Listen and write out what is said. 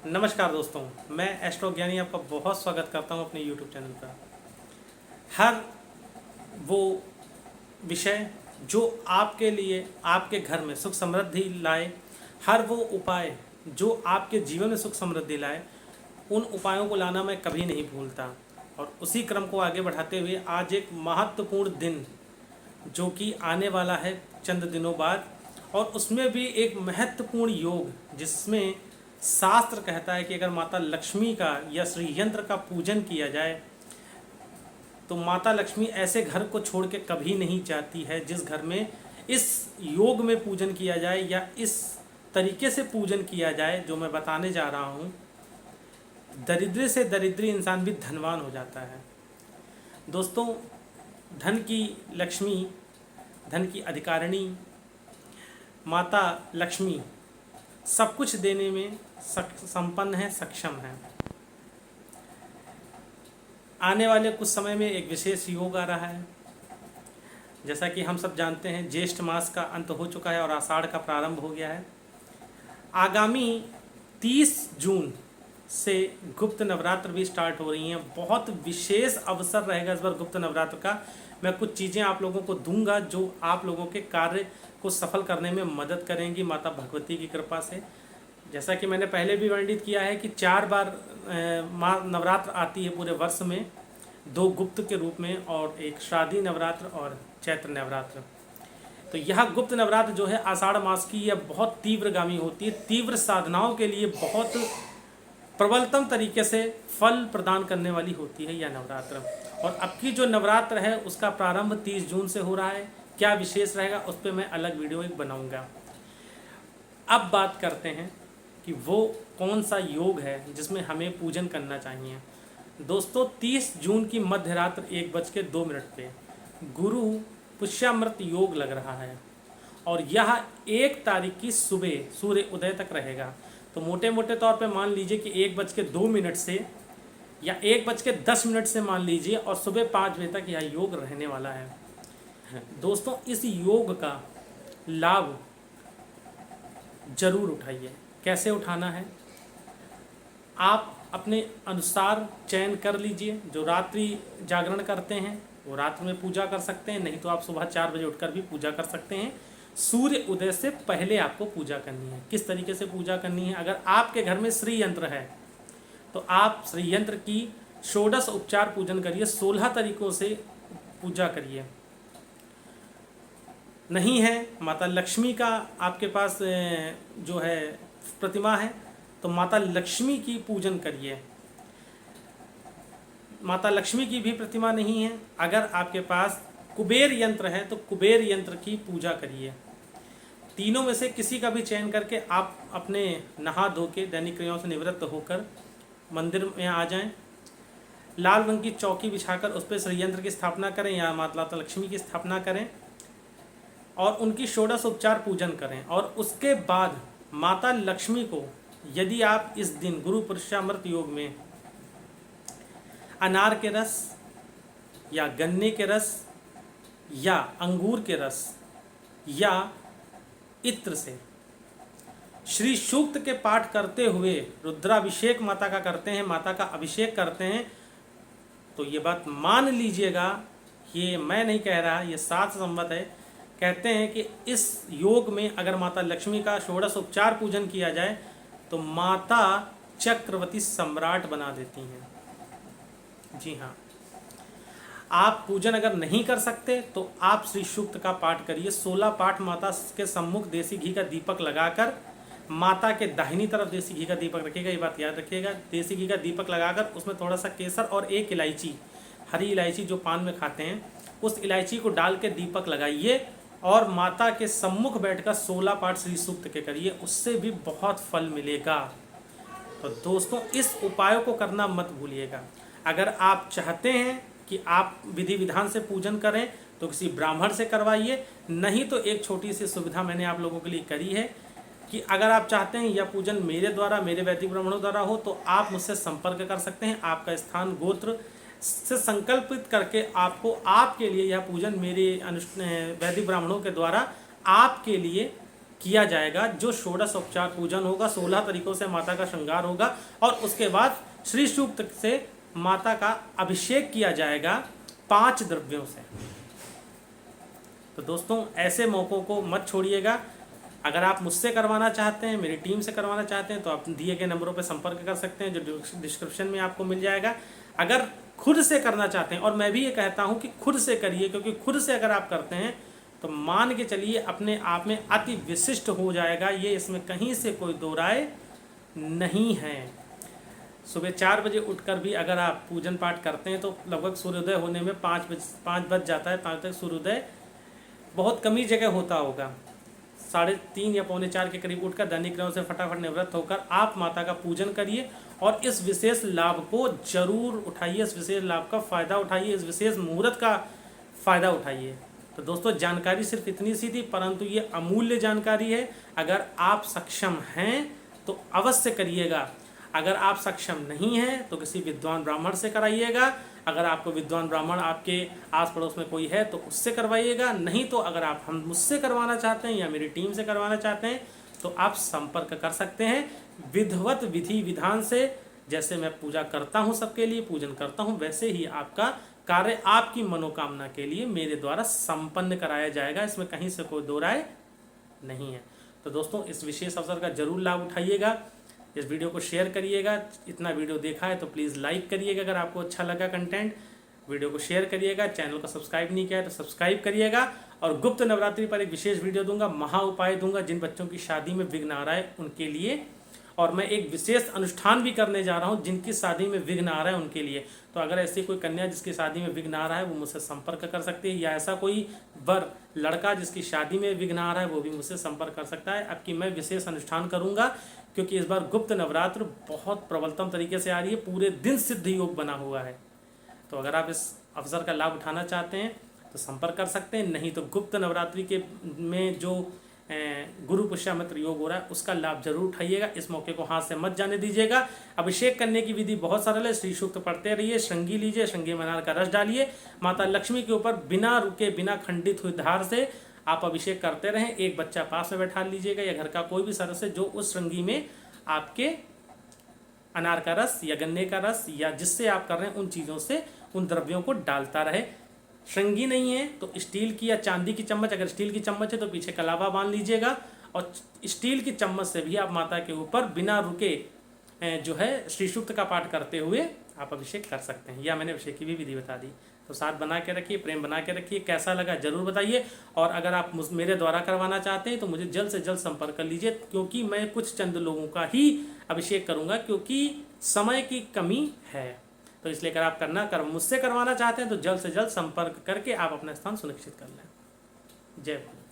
नमस्कार दोस्तों, मैं एस्ट्रो ज्ञानी आपका बहुत स्वागत करता हूं अपने YouTube चैनल पर। हर वो विषय जो आपके लिए आपके घर में सुख समृद्धि लाए, हर वो उपाय जो आपके जीवन में सुख समृद्धि लाए, उन उपायों को लाना मैं कभी नहीं भूलता। और उसी क्रम को आगे बढ़ाते हुए आज एक महत्वपूर्ण दिन जो कि आने वाला है चंद दिनों बाद, और उसमें भी एक महत्वपूर्ण योग जिसमें शास्त्र कहता है कि अगर माता लक्ष्मी का या श्री यंत्र का पूजन किया जाए तो माता लक्ष्मी ऐसे घर को छोड़ के कभी नहीं जाती है जिस घर में इस योग में पूजन किया जाए या इस तरीके से पूजन किया जाए जो मैं बताने जा रहा हूँ। दरिद्र से दरिद्री इंसान भी धनवान हो जाता है। दोस्तों, धन की लक्ष्मी, धन की अधिकारिणी माता लक्ष्मी सब कुछ देने में संपन्न है, सक्षम है। आने वाले कुछ समय में एक विशेष योग आ रहा है। जैसा कि हम सब जानते हैं, ज्येष्ठ मास का अंत हो चुका है और आषाढ़ का प्रारंभ हो गया है। आगामी 30 जून से गुप्त नवरात्र भी स्टार्ट हो रही हैं। बहुत विशेष अवसर रहेगा इस बार गुप्त नवरात्र का। मैं कुछ चीज़ें आप लोगों को दूंगा जो आप लोगों के कार्य को सफल करने में मदद करेंगी माता भगवती की कृपा से। जैसा कि मैंने पहले भी वर्णित किया है कि 4 बार माँ नवरात्र आती है पूरे वर्ष में, 2 गुप्त के रूप में और एक श्राद्धी नवरात्र और चैत्र नवरात्र। तो यह गुप्त नवरात्र जो है आषाढ़ मास की, यह बहुत तीव्रगामी होती है। तीव्र साधनाओं के लिए बहुत प्रबलतम तरीके से फल प्रदान करने वाली होती है यह नवरात्र। और अब की जो नवरात्र है उसका प्रारंभ 30 जून से हो रहा है। क्या विशेष रहेगा उस पर मैं अलग वीडियो एक बनाऊंगा। अब बात करते हैं कि वो कौन सा योग है जिसमें हमें पूजन करना चाहिए। दोस्तों, 30 जून की मध्य रात्र 1:02 पे गुरु पुष्यामृत योग लग रहा है और यह 1 तारीख की सुबह सूर्य उदय तक रहेगा। तो मोटे मोटे तौर पे मान लीजिए कि 1:02 से या 1:10 से मान लीजिए, और सुबह 5 बजे तक यह योग रहने वाला है। दोस्तों, इस योग का लाभ जरूर उठाइए। कैसे उठाना है, आप अपने अनुसार चयन कर लीजिए। जो रात्रि जागरण करते हैं वो रात में पूजा कर सकते हैं, नहीं तो आप सुबह 4 बजे उठकर भी पूजा कर सकते हैं। सूर्य उदय से पहले आपको पूजा करनी है। किस तरीके से पूजा करनी है, अगर आपके घर में श्री यंत्र है तो आप श्री यंत्र की षोडश उपचार पूजन करिए। 16 तरीकों से पूजा करिए। नहीं है, माता लक्ष्मी का आपके पास जो है प्रतिमा है तो माता लक्ष्मी की पूजन करिए। माता लक्ष्मी की भी प्रतिमा नहीं है, अगर आपके पास कुबेर यंत्र है तो कुबेर यंत्र की पूजा करिए। तीनों में से किसी का भी चयन करके आप अपने नहा धो के दैनिक क्रियाओं से निवृत्त होकर मंदिर में आ जाएं। लाल रंग की चौकी बिछाकर उस पर श्री यंत्र की स्थापना करें या माता लक्ष्मी की स्थापना करें और उनकी षोडश उपचार पूजन करें। और उसके बाद माता लक्ष्मी को यदि आप इस दिन गुरु पुष्यामृत योग में अनार के रस या गन्ने के रस या अंगूर के रस या इत्र से श्री सूक्त के पाठ करते हुए रुद्राभिषेक माता का करते हैं, माता का अभिषेक करते हैं, तो ये बात मान लीजिएगा, ये मैं नहीं कह रहा, ये शास्त्र संमत है। कहते हैं कि इस योग में अगर माता लक्ष्मी का षोडश उपचार पूजन किया जाए तो माता चक्रवर्ती सम्राट बना देती हैं। जी हाँ, आप पूजन अगर नहीं कर सकते तो आप श्री सूक्त का पाठ करिए। 16 पाठ माता के सम्मुख देसी घी का दीपक लगाकर, माता के दाहिनी तरफ देसी घी का दीपक रखिएगा, ये बात याद रखिएगा। देसी घी का दीपक लगाकर उसमें थोड़ा सा केसर और 1 इलायची, हरी इलायची जो पान में खाते हैं, उस इलायची को डाल के दीपक लगाइए और माता के सम्मुख बैठकर 16 पाठ श्री सूक्त के करिए। उससे भी बहुत फल मिलेगा। तो दोस्तों, इस उपायों को करना मत भूलिएगा। अगर आप चाहते हैं कि आप विधि विधान से पूजन करें तो किसी ब्राह्मण से करवाइए, नहीं तो एक छोटी सी सुविधा मैंने आप लोगों के लिए करी है कि अगर आप चाहते हैं यह पूजन मेरे द्वारा, मेरे वैदिक ब्राह्मणों द्वारा हो तो आप मुझसे संपर्क कर सकते हैं। आपका स्थान, गोत्र से संकल्पित करके आपको, आपके लिए यह पूजन मेरे वैदिक ब्राह्मणों के द्वारा आपके लिए किया जाएगा, जो षोडश उपचार पूजन होगा, 16 तरीकों से माता का श्रृंगार होगा और उसके बाद श्री सूक्त से माता का अभिषेक किया जाएगा 5 द्रव्यों से। तो दोस्तों ऐसे मौक़ों को मत छोड़िएगा। अगर आप मुझसे करवाना चाहते हैं, मेरी टीम से करवाना चाहते हैं, तो आप दिए गए नंबरों पर संपर्क कर सकते हैं, जो डिस्क्रिप्शन में आपको मिल जाएगा। अगर खुद से करना चाहते हैं, और मैं भी ये कहता हूँ कि खुद से करिए, क्योंकि खुद से अगर आप करते हैं तो मान के चलिए अपने आप में अति विशिष्ट हो जाएगा, ये इसमें कहीं से कोई दो राय नहीं है। सुबह 4 बजे उठकर भी अगर आप पूजन पाठ करते हैं तो लगभग सूर्योदय होने में 5 बज जाता है। 5 तक सूर्योदय बहुत कम ही जगह होता होगा। 3:30 या 3:45 के करीब उठकर दैनिक क्रम से फटाफट निवृत्त होकर आप माता का पूजन करिए और इस विशेष लाभ को जरूर उठाइए, इस विशेष लाभ का फ़ायदा उठाइए, इस विशेष मुहूर्त का फ़ायदा उठाइए। तो दोस्तों जानकारी सिर्फ इतनी सी थी, परंतु ये अमूल्य जानकारी है। अगर आप सक्षम हैं तो अवश्य करिएगा, अगर आप सक्षम नहीं हैं तो किसी विद्वान ब्राह्मण से कराइएगा। अगर आपको विद्वान ब्राह्मण आपके आस पड़ोस में कोई है तो उससे करवाइएगा। नहीं तो अगर आप हम मुझसे करवाना चाहते हैं या मेरी टीम से करवाना चाहते हैं तो आप संपर्क कर सकते हैं। विधिवत विधि विधान से जैसे मैं पूजा करता हूं, सबके लिए पूजन करता हूं, वैसे ही आपका कार्य आपकी मनोकामना के लिए मेरे द्वारा संपन्न कराया जाएगा। इसमें कहीं से कोई दो राय नहीं है। तो दोस्तों इस विशेष अवसर का जरूर लाभ उठाइएगा, इस वीडियो को शेयर करिएगा। इतना वीडियो देखा है तो प्लीज़ लाइक करिएगा अगर आपको अच्छा लगा कंटेंट, वीडियो को शेयर करिएगा। चैनल को सब्सक्राइब नहीं किया है तो सब्सक्राइब करिएगा। और गुप्त नवरात्रि पर एक विशेष वीडियो दूंगा, महा उपाय दूंगा जिन बच्चों की शादी में विघ्न आ रहा है उनके लिए। और मैं एक विशेष अनुष्ठान भी करने जा रहा हूं जिनकी शादी में विघ्न आ रहा है उनके लिए। तो अगर ऐसी कोई कन्या जिसकी शादी में विघ्न आ रहा है वो मुझसे संपर्क कर सकती है, या ऐसा कोई वर लड़का जिसकी शादी में विघ्न आ रहा है वो भी मुझसे संपर्क कर सकता है। अब कि मैं विशेष अनुष्ठान करूंगा क्योंकि इस बार गुप्त नवरात्र बहुत प्रबलतम तरीके से आ रही है, पूरे दिन सिद्ध योग बना हुआ है। तो अगर आप इस अवसर का लाभ उठाना चाहते हैं तो संपर्क कर सकते हैं। नहीं तो गुप्त नवरात्रि के में जो गुरु पुष्यामित्र योग हो रहा है उसका लाभ जरूर उठाइएगा। इस मौके को हाथ से मत जाने दीजिएगा। अभिषेक करने की विधि बहुत सरल है, श्री सूक्त पढ़ते रहिए, श्रृंगी लीजिए, श्रृंगी में अनार का रस डालिए, माता लक्ष्मी के ऊपर बिना रुके बिना खंडित हुई धार से आप अभिषेक करते रहें। एक बच्चा पास में बैठा लीजिएगा या घर का कोई भी सदस्य जो उस श्रृंगी में आपके अनार का रस या गन्ने का रस या जिससे आप कर रहे हैं उन चीज़ों से उन द्रव्यों को डालता रहे। श्रृंगी नहीं है तो स्टील की या चांदी की चम्मच, अगर स्टील की चम्मच है तो पीछे कलावा बांध लीजिएगा और स्टील की चम्मच से भी आप माता के ऊपर बिना रुके जो है श्री सूक्त का पाठ करते हुए आप अभिषेक कर सकते हैं। या मैंने अभिषेक की भी विधि बता दी। तो साथ बना के रखिए, प्रेम बना के रखिए। कैसा लगा जरूर बताइए। और अगर आप मेरे द्वारा करवाना चाहते हैं तो मुझे जल्द से जल्द संपर्क कर लीजिए, क्योंकि मैं कुछ चंद लोगों का ही अभिषेक करूंगा क्योंकि समय की कमी है। तो इसलिए अगर आप मुझसे करवाना चाहते हैं तो जल्द से जल्द संपर्क करके आप अपना स्थान सुनिश्चित कर लें। जय भोले।